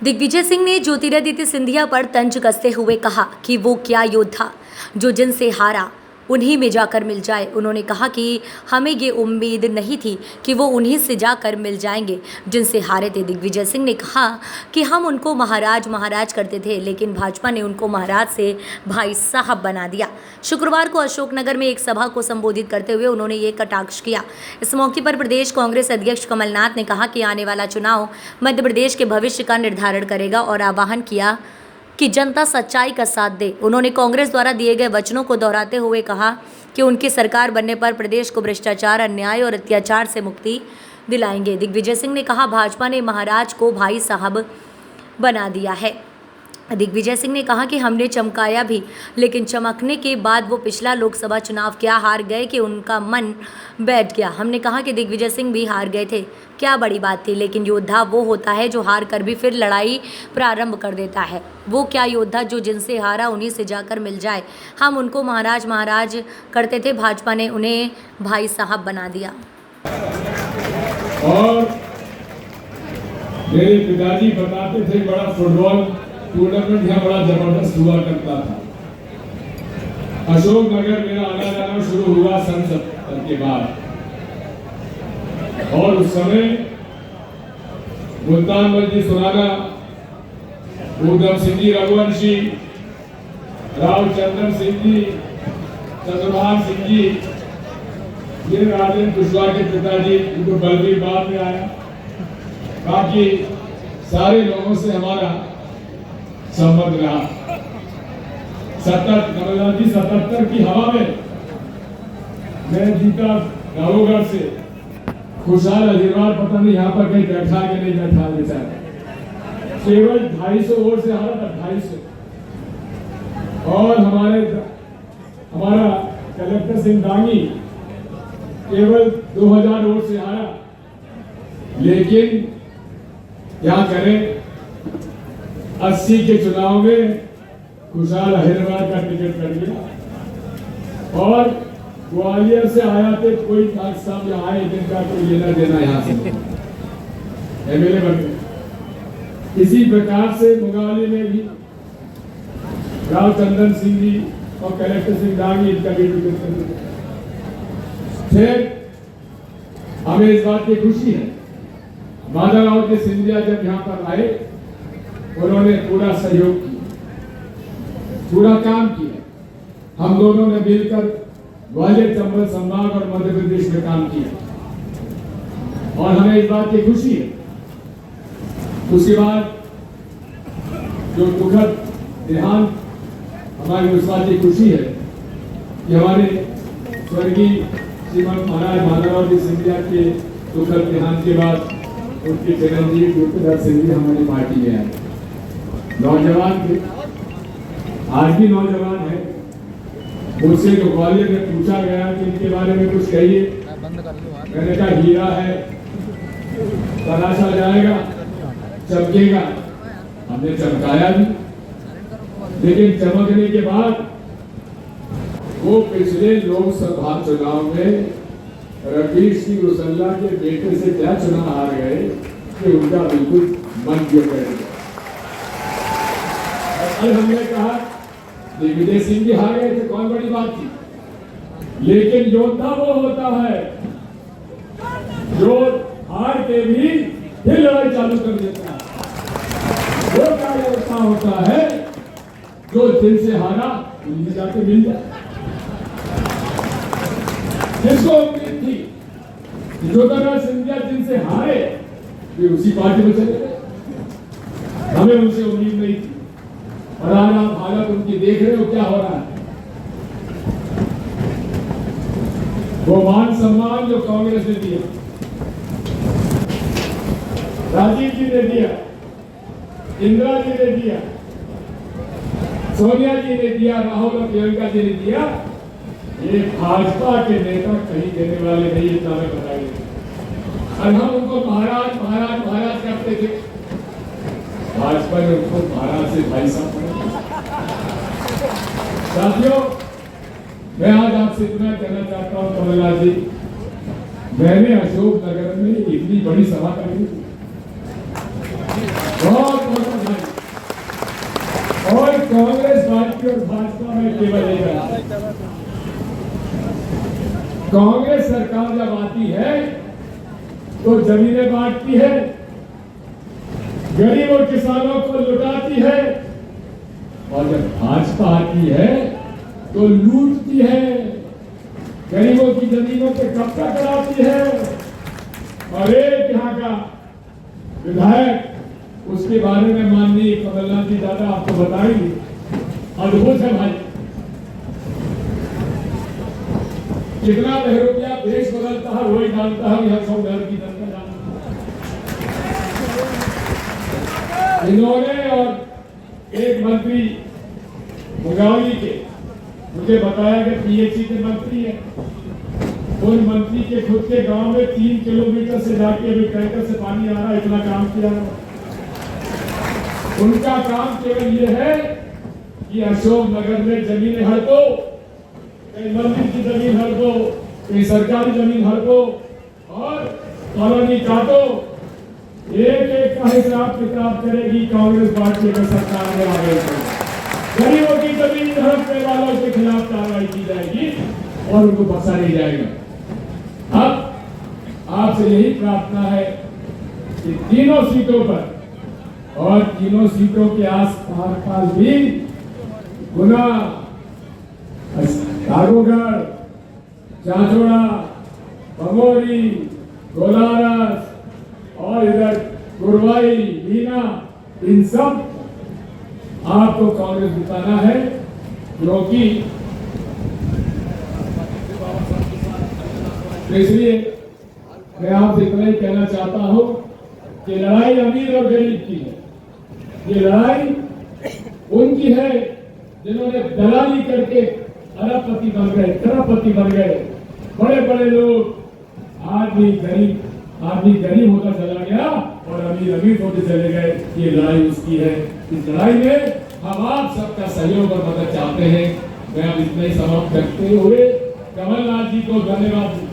दिग्विजय सिंह ने ज्योतिरादित्य सिंधिया पर तंज कसते हुए कहा कि वो क्या योद्धा जो जिनसे हारा उन्हीं में जाकर मिल जाए। उन्होंने कहा कि हमें ये उम्मीद नहीं थी कि वो उन्हीं से जाकर मिल जाएंगे जिनसे हारे थे। दिग्विजय सिंह ने कहा कि हम उनको महाराज करते थे, लेकिन भाजपा ने उनको महाराज से भाई साहब बना दिया। शुक्रवार को अशोकनगर में एक सभा को संबोधित करते हुए उन्होंने ये कटाक्ष किया। इस मौके पर प्रदेश कांग्रेस अध्यक्ष कमलनाथ ने कहा कि आने वाला चुनाव मध्य प्रदेश के भविष्य का निर्धारण करेगा और आह्वान किया कि जनता सच्चाई का साथ दे। उन्होंने कांग्रेस द्वारा दिए गए वचनों को दोहराते हुए कहा कि उनकी सरकार बनने पर प्रदेश को भ्रष्टाचार, अन्याय और अत्याचार से मुक्ति दिलाएंगे। दिग्विजय सिंह ने कहा भाजपा ने महाराज को भाई साहब बना दिया है। दिग्विजय सिंह ने कहा कि हमने चमकाया भी, लेकिन चमकने के बाद वो पिछला लोकसभा चुनाव क्या हार गए कि उनका मन बैठ गया। हमने कहा कि दिग्विजय सिंह भी हार गए थे, क्या बड़ी बात थी, लेकिन योद्धा वो होता है जो हार कर भी फिर लड़ाई प्रारंभ कर देता है। वो क्या योद्धा जो जिनसे हारा उन्हीं से जाकर मिल जाए। हम उनको महाराज करते थे, भाजपा ने उन्हें भाई साहब बना दिया। और मेरे पिताजी बताते थे बड़ा फुटबॉल टूर्नामेंट यहाँ बड़ा जबरदस्त हुआ करता था। अशोकनगर मेरा आना जाना शुरू हुआ सन 70 के बाद, और उस समय मुल्तान मस्जिद सुराना, उधम सिंह जी रघुवंशी, राव चंद्र सिंह जी, चंद्रभान सिंह जी, ये राजेंद्र कुशवाहा के पिताजी, उनको बलबीर बाद में आया। बाकी सारे लोगों से हमारा संबंध रहा। 77 की हवा में मैं जीता गाँवगढ़ से। खुशहाल अहिरवार पता नहीं यहाँ पर कहीं बैठा के नहीं बैठा बेचारा, केवल 250 वोट से हारा था, 250। और हमारा कलेक्टर सिंह दांगी केवल 2000 वोट से हारा। लेकिन क्या करें, 80 के चुनाव में खुशहाल अहिरवार का टिकट कट गया और ग्वालियर से आया थे कोई साहब यहाँ आए, जिनका कोई लेना देना यहाँ से एमएलए बन गए। इसी प्रकार से मुंगावली में भी राव चंदन सिंह जी और कलेक्टर सिंह दांगी इनका भी टिकट फिर हमें इस बात की खुशी है, माधवराव के सिंधिया जब यहाँ पर आए उन्होंने पूरा सहयोग किया, पूरा काम किया। हम दोनों ने मिलकर ग्वालियर चंबल संभाग और मध्य प्रदेश में काम किया और हमें इस बात की खुशी है। उसके बाद जो दुखद देहांत, हमारी उस बात की खुशी है कि हमारे स्वर्गीय श्रीमद महाराज माधवराव जी सिंधिया के दुखद देहांत के बाद उनके चिरंजीवी गुरप्रसाद सिंह जी हमारी पार्टी में आए। नौजवान थे, आज भी नौजवान है। मुझसे जो ग्वालियर में पूछा गया कि इनके बारे में कुछ कहिए, मैंने कहा हीरा है, तराशा जाएगा, चमकेगा। हमने चमकाया भी, लेकिन चमकने के बाद वो पिछले लोकसभा चुनाव में रणवीर सिंह रुसल्ला के बेटे से क्या चुनाव हार गए कि उनका बिल्कुल मन जो कर गया। हमने कहा दिग्विजय सिंह भी हार गए थे, कौन बड़ी बात थी, लेकिन योद्धा वो होता है जो हार के भी फिर लड़ाई चालू कर देता है। वो क्या योद्धा होता है जो दिल से हारा उनसे जाके मिल जाए। जिसको उम्मीद थी ज्योतिरादित्य सिंधिया जिनसे हारे वे उसी पार्टी में चले गए, हमें उनसे उम्मीद नहीं थी। और आज आप हालत उनकी देख रहे हो क्या हो रहा है। वो मान सम्मान जो कांग्रेस ने दिया, राजीव जी ने दिया, इंदिरा जी ने दिया, सोनिया जी ने दिया, राहुल और प्रियंका जी ने दिया, ये भाजपा के नेता कहीं देने वाले नहीं, इतना मैं बताइए। और हम उनको महाराज करते थे, भाजपा ने उनको महाराज से भाई साहब। साथियों, मैं आज आपसे इतना कहना चाहता हूं कमलनाथ जी, मैंने अशोकनगर में इतनी बड़ी सभा करी बहुत बधाई। और कांग्रेस पार्टी और भाजपा में केवल एक है, कांग्रेस सरकार जब आती है तो जमीनें बांटती है, गरीब और किसानों को लुटाती है, और जब भाजपा आती है तो लूटती है, गरीबों की जमीनों पे कब्जा कराती है। और एक यहाँ का विधायक, उसके बारे में माननीय कमलनाथ जी दादा आपको बताएंगे, अद्भुत है भाई। कितना बहरूपिया देश बदलता है वही जानता है, यह सब घर की जनता जानता है। इन्होंने और एक मंत्री मुंगावली के मुझे बताया कि पीएचई के मंत्री है, उन मंत्री के खुद के गांव में 3 किलोमीटर से जाके अभी टैंकर से पानी आ रहा है, इतना काम किया है। उनका काम केवल ये है कि अशोक नगर में जमीनें हड़पो, कहीं मंदिर की जमीन हड़पो, कहीं सरकारी जमीन हड़पो और कॉलोनी काटो। एक एक का हिसाब किताब करेगी कांग्रेस पार्टी का सरकार में आ गई। गरीबों की जमीन हड़पने वालों के खिलाफ कार्रवाई की जाएगी और उनको बख्शा नहीं जाएगा। अब आपसे यही प्रार्थना है कि तीनों सीटों पर और तीनों सीटों के आस-पास भी गुना, कागोगढ़, चाचोड़ा, बमोरी, कोलारस और इधर गुरवाई, बीना, इन सब आपको कांग्रेस जिताना है, क्योंकि इसलिए मैं आपसे इतना ही कहना चाहता हूं कि लड़ाई अमीर और गरीब की है। ये लड़ाई उनकी है जिन्होंने दलाली करके अरबपति बन गए, करोड़पति बन गए। बड़े बड़े लोग, आदमी गरीब होता चला गया और अमीर होते चले गए। ये लड़ाई उसकी है। इस लड़ाई में हम आप सबका सहयोग और मदद चाहते हैं। मैं अब इतना ही समाप्त करते हुए कमलनाथ जी को धन्यवाद